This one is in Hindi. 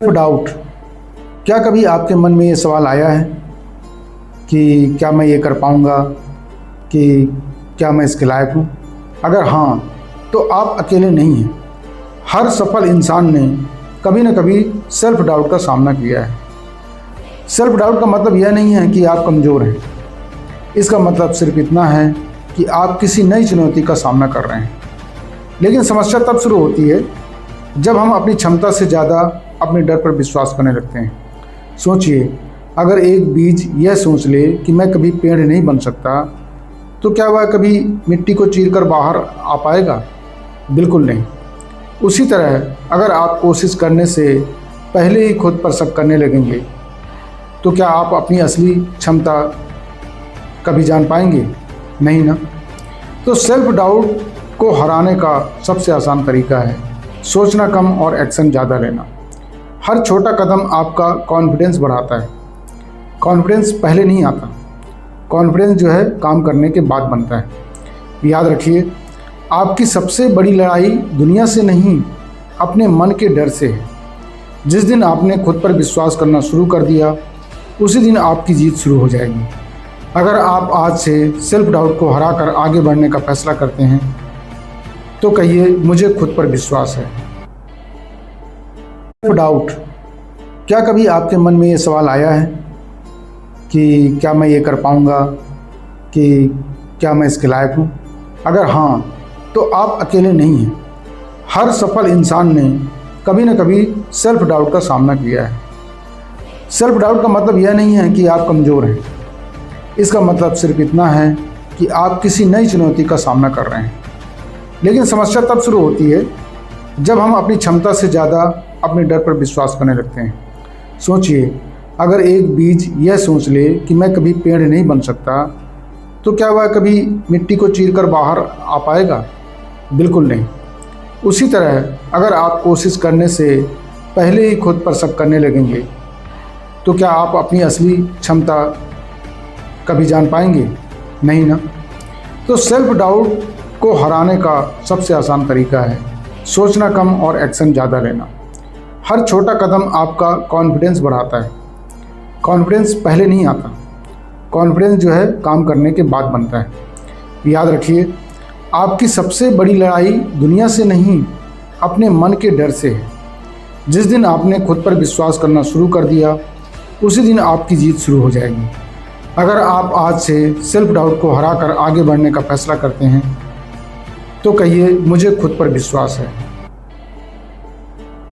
डाउट, क्या कभी आपके मन में ये सवाल आया है कि क्या मैं ये कर पाऊँगा, कि क्या मैं इसके लायक हूँ? अगर हाँ, तो आप अकेले नहीं हैं। हर सफल इंसान ने कभी न कभी सेल्फ डाउट का सामना किया है। सेल्फ डाउट का मतलब यह नहीं है कि आप कमज़ोर हैं। इसका मतलब सिर्फ इतना है कि आप किसी नई चुनौती का सामना कर रहे हैं। लेकिन समस्या तब शुरू होती है जब हम अपनी क्षमता से ज़्यादा अपने डर पर विश्वास करने लगते हैं। सोचिए, अगर एक बीज यह सोच ले कि मैं कभी पेड़ नहीं बन सकता, तो क्या वह कभी मिट्टी को चीरकर बाहर आ पाएगा? बिल्कुल नहीं। उसी तरह अगर आप कोशिश करने से पहले ही खुद पर शक करने लगेंगे, तो क्या आप अपनी असली क्षमता कभी जान पाएंगे? नहीं ना। तो सेल्फ डाउट को हराने का सबसे आसान तरीका है सोचना कम और एक्शन ज़्यादा लेना। हर छोटा कदम आपका कॉन्फिडेंस बढ़ाता है। कॉन्फिडेंस पहले नहीं आता। कॉन्फिडेंस जो है काम करने के बाद बनता है। याद रखिए, आपकी सबसे बड़ी लड़ाई दुनिया से नहीं, अपने मन के डर से है। जिस दिन आपने खुद पर विश्वास करना शुरू कर दिया, उसी दिन आपकी जीत शुरू हो जाएगी। अगर आप आज से सेल्फ डाउट को हराकर आगे बढ़ने का फैसला करते हैं, तो कहिए, मुझे खुद पर विश्वास है। सेल्फ डाउट, क्या कभी आपके मन में ये सवाल आया है कि क्या मैं ये कर पाऊँगा, कि क्या मैं इसके लायक हूँ? अगर हाँ, तो आप अकेले नहीं हैं। हर सफल इंसान ने कभी न कभी सेल्फ डाउट का सामना किया है। सेल्फ डाउट का मतलब यह नहीं है कि आप कमज़ोर हैं। इसका मतलब सिर्फ इतना है कि आप किसी नई चुनौती का सामना कर रहे हैं। लेकिन समस्या तब शुरू होती है जब हम अपनी क्षमता से ज़्यादा अपने डर पर विश्वास करने लगते हैं। सोचिए, अगर एक बीज यह सोच ले कि मैं कभी पेड़ नहीं बन सकता, तो क्या वह कभी मिट्टी को चीरकर बाहर आ पाएगा? बिल्कुल नहीं। उसी तरह अगर आप कोशिश करने से पहले ही खुद पर शक करने लगेंगे, तो क्या आप अपनी असली क्षमता कभी जान पाएंगे? नहीं ना। तो सेल्फ डाउट को हराने का सबसे आसान तरीका है सोचना कम और एक्शन ज़्यादा लेना। हर छोटा कदम आपका कॉन्फिडेंस बढ़ाता है। कॉन्फिडेंस पहले नहीं आता। कॉन्फिडेंस जो है काम करने के बाद बनता है। याद रखिए, आपकी सबसे बड़ी लड़ाई दुनिया से नहीं, अपने मन के डर से है। जिस दिन आपने खुद पर विश्वास करना शुरू कर दिया, उसी दिन आपकी जीत शुरू हो जाएगी। अगर आप आज से सेल्फ डाउट को हराकर आगे बढ़ने का फैसला करते हैं, तो कहिए, मुझे खुद पर विश्वास है।